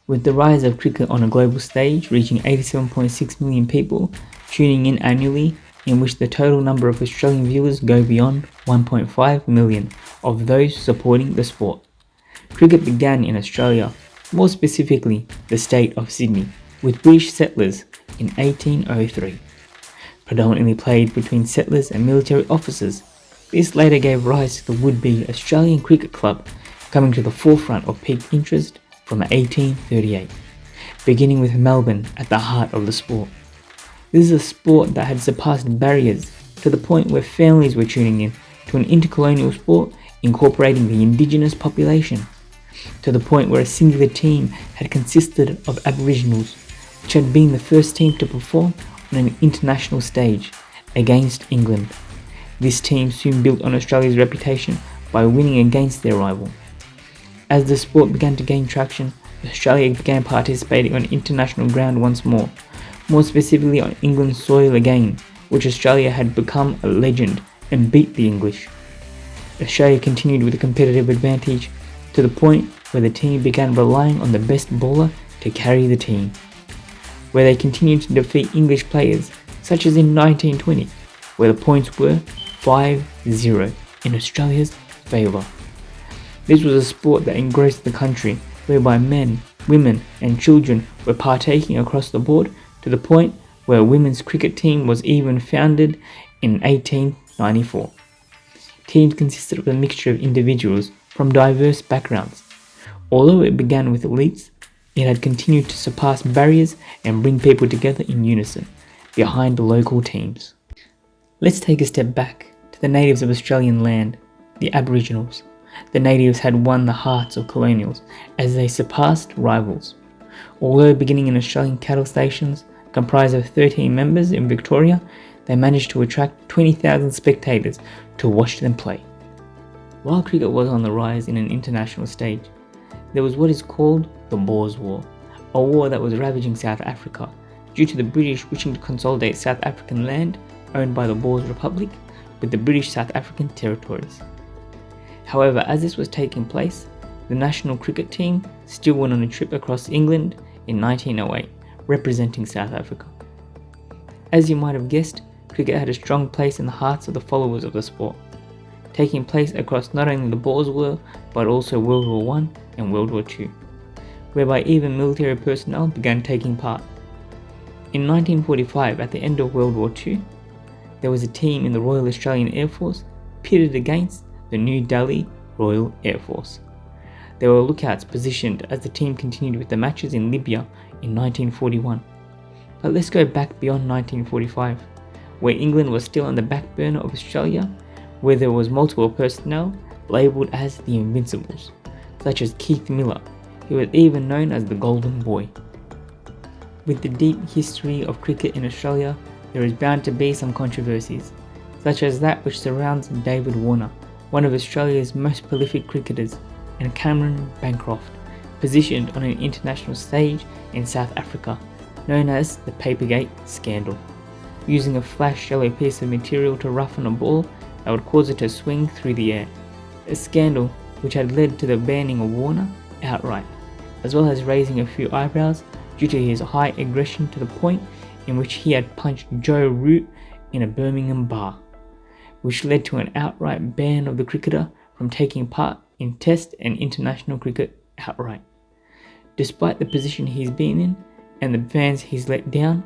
With the rise of cricket on a global stage, reaching 87.6 million people tuning in annually, in which the total number of Australian viewers go beyond 1.5 million of those supporting the sport. Cricket began in Australia, more specifically the state of Sydney, with British settlers in 1803. Predominantly played between settlers and military officers, this later gave rise to the would-be Australian Cricket Club, coming to the forefront of peak interest from 1838, beginning with Melbourne at the heart of the sport. This is a sport that had surpassed barriers to the point where families were tuning in to an intercolonial sport incorporating the indigenous population, to the point where a singular team had consisted of Aboriginals, which had been the first team to perform on an international stage against England. This team soon built on Australia's reputation by winning against their rival. As the sport began to gain traction, Australia began participating on international ground once more specifically on England's soil again, which Australia had become a legend and beat the English. Australia continued with a competitive advantage to the point where the team began relying on the best bowler to carry the team, where they continued to defeat English players, such as in 1920, where the points were 5-0 in Australia's favour. This was a sport that engrossed the country, whereby men, women and children were partaking across the board to the point where a women's cricket team was even founded in 1894. Teams consisted of a mixture of individuals from diverse backgrounds. Although it began with elites, it had continued to surpass barriers and bring people together in unison behind the local teams. Let's take a step back to the natives of Australian land, the Aboriginals. The natives had won the hearts of colonials as they surpassed rivals. Although beginning in Australian cattle stations, comprised of 13 members in Victoria, they managed to attract 20,000 spectators to watch them play. While cricket was on the rise in an international stage, there was what is called the Boers War, a war that was ravaging South Africa due to the British wishing to consolidate South African land owned by the Boers Republic with the British South African territories. However, as this was taking place, the national cricket team still went on a trip across England in 1908, representing South Africa. As you might have guessed, cricket had a strong place in the hearts of the followers of the sport, taking place across not only the Boers War, but also World War I and World War II, whereby even military personnel began taking part. In 1945, at the end of World War II, there was a team in the Royal Australian Air Force pitted against the New Delhi Royal Air Force. There were lookouts positioned as the team continued with the matches in Libya in 1941. But let's go back beyond 1945, where England was still on the back burner of Australia, where there was multiple personnel labelled as the Invincibles, such as Keith Miller, who was even known as the Golden Boy. With the deep history of cricket in Australia, there is bound to be some controversies, such as that which surrounds David Warner, one of Australia's most prolific cricketers, and Cameron Bancroft, positioned on an international stage in South Africa, known as the Papergate Scandal, using a flash yellow piece of material to roughen a ball that would cause it to swing through the air. A scandal which had led to the banning of Warner outright, as well as raising a few eyebrows due to his high aggression to the point in which he had punched Joe Root in a Birmingham bar, which led to an outright ban of the cricketer from taking part in Test and international cricket outright. Despite the position he's been in and the fans he's let down,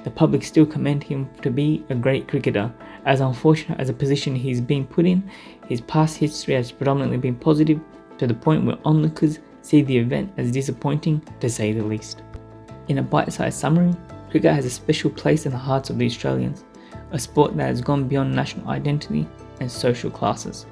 the public still commend him to be a great cricketer. As unfortunate as a position he's been put in, his past history has predominantly been positive, to the point where onlookers see the event as disappointing, to say the least. In a bite-sized summary, cricket has a special place in the hearts of the Australians, a sport that has gone beyond national identity and social classes.